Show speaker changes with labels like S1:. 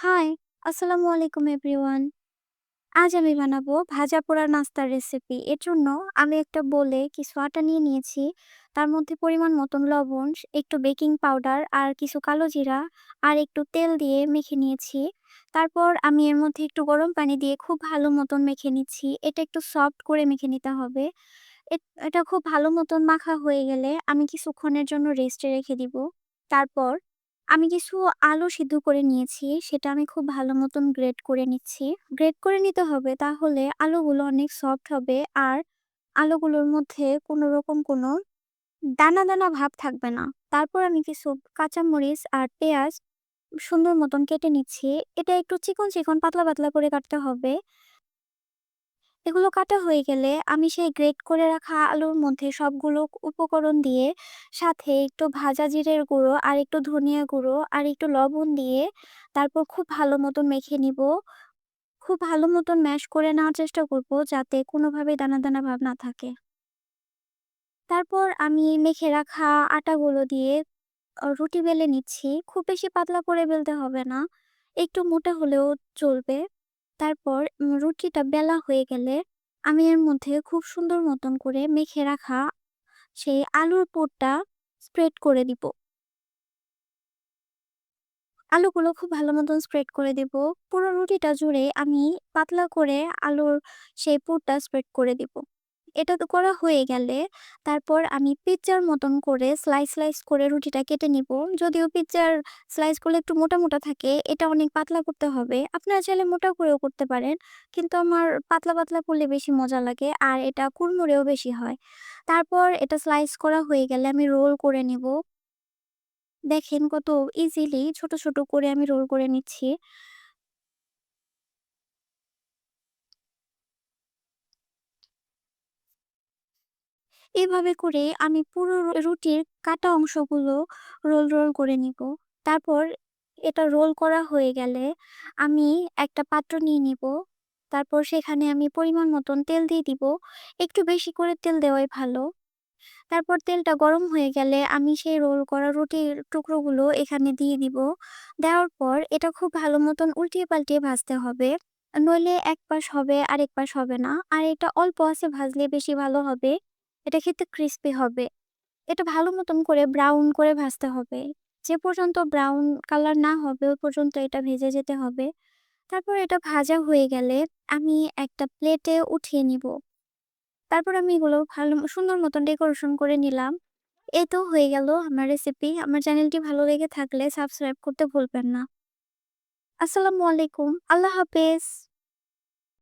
S1: High, আসসালামু আলাইকুম everyone. আজ আমি বানাবো ভাজা পোড়া নাস্তার রেসিপি। এর জন্য আমি একটা বোলে কিছু আটা নিয়ে নিয়েছি। তার মধ্যে পরিমাণ মতন লবণ, একটু বেকিং পাউডার আর কিছু কালো জিরা আর একটু তেল দিয়ে মেখে নিয়েছি। তারপর আমি এর মধ্যে একটু গরম পানি দিয়ে খুব ভালো মতন মেখে নিচ্ছি। এটা একটু সফট করে মেখে নিতে হবে। এটা খুব ভালো মতন মাখা হয়ে গেলে আমি কিছুক্ষণের জন্য রেস্টে রেখে দিব। তারপর আমি কিছু আলু সিদ্ধ করে নিয়েছি, সেটা আমি খুব ভালো মতন গ্রেট করে নিচ্ছি। গ্রেট করে নিতে হবে, তাহলে আলুগুলো অনেক সফট হবে আর আলুগুলোর মধ্যে কোনো রকম কোনো দানা, দানা ভাব থাকবে না। তারপর আমি কিছু কাঁচামরিচ আর পেঁয়াজ সুন্দর মতন কেটে নিচ্ছি। এটা একটু চিকন, চিকন পাতলা, পাতলা করে কাটতে হবে। এগুলো কাটা হয়ে গেলে আমি সেই গ্রেট করে রাখা আলুর মধ্যে সবগুলো উপকরণ দিয়ে সাথে একটু ভাজা জিরের গুঁড়ো আর একটু ধনিয়া গুঁড়ো আর একটু লবণ দিয়ে তারপর খুব ভালো মতন মেখে নিব। খুব ভালো মতন ম্যাশ করে নেওয়ার চেষ্টা করব যাতে কোনোভাবেই দানা দানা ভাব না থাকে। তারপর আমি মেখে রাখা আটাগুলো দিয়ে রুটি বেলে নিচ্ছি। খুব বেশি পাতলা করে বেলতে হবে না, একটু মোটা হলেও চলবে। তারপর রুটিটা বেলা হয়ে গেলে আমি এর মধ্যে খুব সুন্দর মতন করে মেখে রাখা সেই আলুর পুরটা স্প্রেড করে দিব। আলুগুলো খুব ভালো মতন স্প্রেড করে দিব। পুরো রুটিটা জুড়ে আমি পাতলা করে আলুর সেই পুরটা স্প্রেড করে দিব। এটা তো করা হয়ে গেলে তারপর আমি পিজ্জার মতন করে স্লাইস, স্লাইস করে রুটিটা কেটে নিব। যদিও পিজ্জার স্লাইসগুলো একটু মোটা, মোটা থাকে, এটা অনেক পাতলা করতে হবে। আপনারা চাইলে মোটা করেও করতে পারেন। কিন্তু আমার পাতলা, পাতলা করলে বেশি মজা লাগে আর এটা কুড়মুড়েও বেশি হয়। তারপর এটা স্লাইস করা হয়ে গেলে আমি রোল করে নিব। দেখেন কত ইজিলি ছোট, ছোট করে আমি রোল করে নিচ্ছি। এভাবে করে আমি পুরো রুটির কাটা অংশগুলো রোল, রোল করে নিব। তারপর এটা রোল করা হয়ে গেলে আমি একটা পাত্র নিয়ে নিব। তারপর সেখানে আমি পরিমাণ মতন তেল দিয়ে দিব। একটু বেশি করে তেল দেওয়াই ভালো। তারপর তেলটা গরম হয়ে গেলে আমি সেই রোল করা রুটির টুকরোগুলো এখানে দিয়ে দিব। দেওয়ার পর এটা খুব ভালো মতন উল্টিয়ে পাল্টিয়ে ভাজতে হবে। নইলে এক পাশ হবে আরেক পাশ হবে না। আর এটা অল্প আঁচে ভাজলে বেশি ভালো হবে। এটা খেতে ক্রিস্পি হবে। এটা ভালো মতন করে ব্রাউন করে ভাজতে হবে। যে পর্যন্ত ব্রাউন কালার না হবে ওই পর্যন্ত এটা ভেজে যেতে হবে। তারপর এটা ভাজা হয়ে গেলে আমি একটা প্লেটে উঠিয়ে নিব। তারপর আমি এগুলো ভালো সুন্দর মতন ডেকোরেশন করে নিলাম। এই তো হয়ে গেল আমার রেসিপি। আমার চ্যানেলটি ভালো লেগে থাকলে সাবস্ক্রাইব করতে ভুলবেন না। আসসালামু আলাইকুম। আল্লাহ হাফেজ।